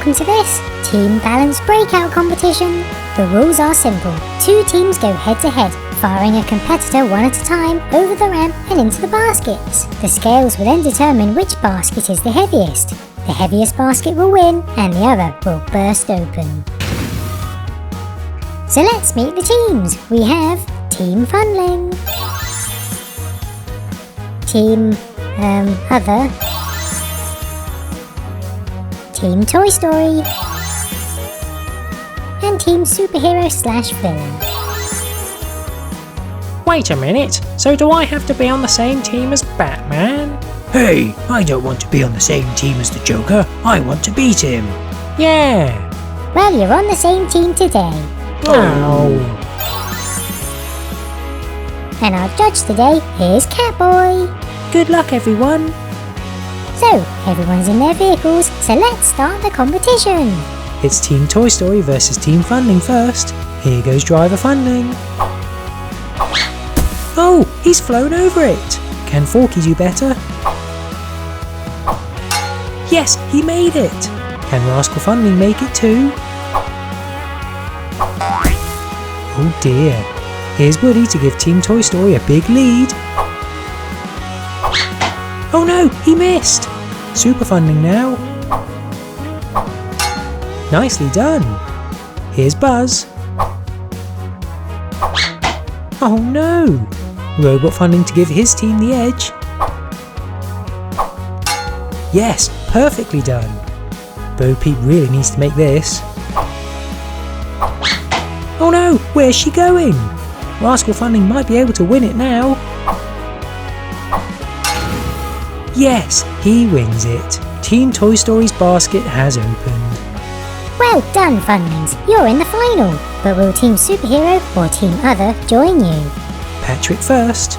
welcome to this Team Balance Breakout competition. The rules are simple. 2 teams go head to head, firing a competitor one at a time over the ramp and into the baskets. The scales will then determine which basket is the heaviest. The heaviest basket will win and the other will burst open. So let's meet the teams. We have Team Funling, Team Other, Team Toy Story, and Team Superhero/Villain. Wait a minute, so do I have to be on the same team as Batman? Hey, I don't want to be on the same team as the Joker. I want to beat him. Yeah. Well, you're on the same team today. Oh. And our judge today is Catboy. Good luck, everyone. So, everyone's in their vehicles, so let's start the competition. It's Team Toy Story versus Team Funling first. Here goes Driver Funling. Oh, he's flown over it. Can Forky do better? Yes, he made it. Can Rascal Funling make it too? Oh dear. Here's Woody to give Team Toy Story a big lead. Oh no, he missed. Super Funling now. Nicely done. Here's Buzz. Oh no. Robot Funling to give his team the edge. Yes, perfectly done. Bo Peep really needs to make this. Oh no, where's she going? Rascal Funling might be able to win it now. Yes, he wins it. Team Toy Story's basket has opened. Well done, Funlings. You're in the final. But will Team Superhero or Team Other join you? Patrick first.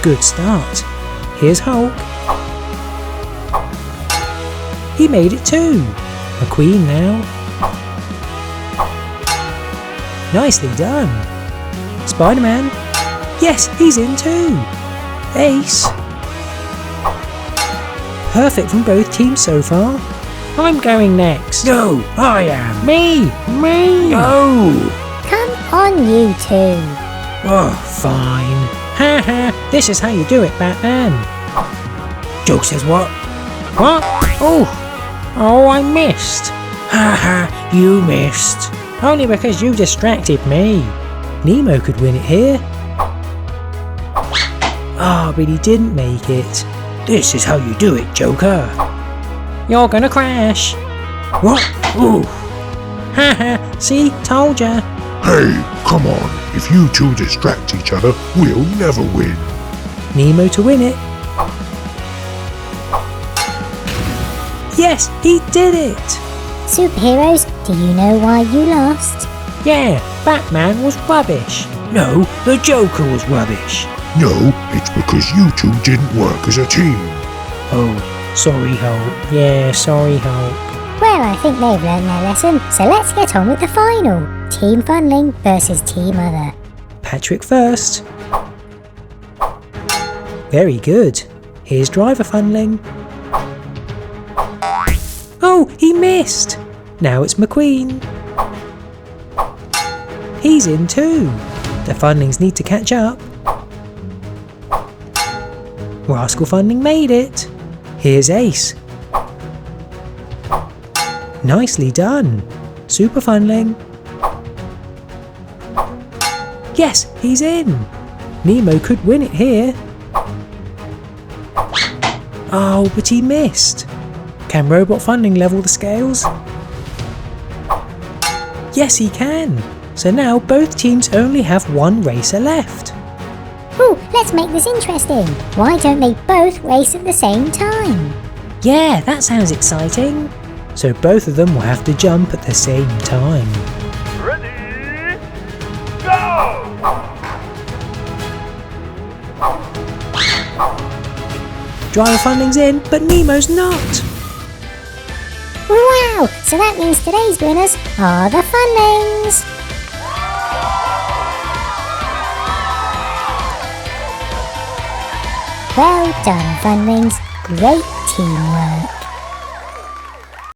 Good start. Here's Hulk. He made it too. McQueen now. Nicely done. Spider-Man. Yes, he's in too. Ace. Perfect from both teams so far. I'm going next. No, I am. Me. No. Come on, you two. Oh, fine. Haha, this is how you do it, Batman. Joke says what? What? Oh, I missed. Haha, you missed. Only because you distracted me. Nemo could win it here. Ah, but he didn't make it. This is how you do it, Joker. You're gonna crash. What? Ooh. Haha, see, told ya. Hey, come on. If you two distract each other, we'll never win. Nemo to win it. Yes, he did it. Superheroes, do you know why you lost? Yeah, Batman was rubbish. No, the Joker was rubbish. No, it's because you two didn't work as a team. Oh, sorry, Hulk. Yeah, sorry, Hulk. Well, I think they've learned their lesson, so let's get on with the final. Team Funling versus Team Other. Patrick first. Very good. Here's Driver Funling. Oh, he missed. Now it's McQueen. He's in too. The Funlings need to catch up. Rascal Funling made it. Here's Ace. Nicely done. Super Funling. Yes, he's in. Nemo could win it here. Oh, but he missed. Can Robot Funling level the scales? Yes, he can. So now both teams only have one racer left. Ooh, let's make this interesting. Why don't they both race at the same time? Yeah, that sounds exciting. So both of them will have to jump at the same time. Ready? Go! Driver Funling's in, but Nemo's not. Wow, so that means today's winners are the Funlings. Well done, Funlings. Great teamwork.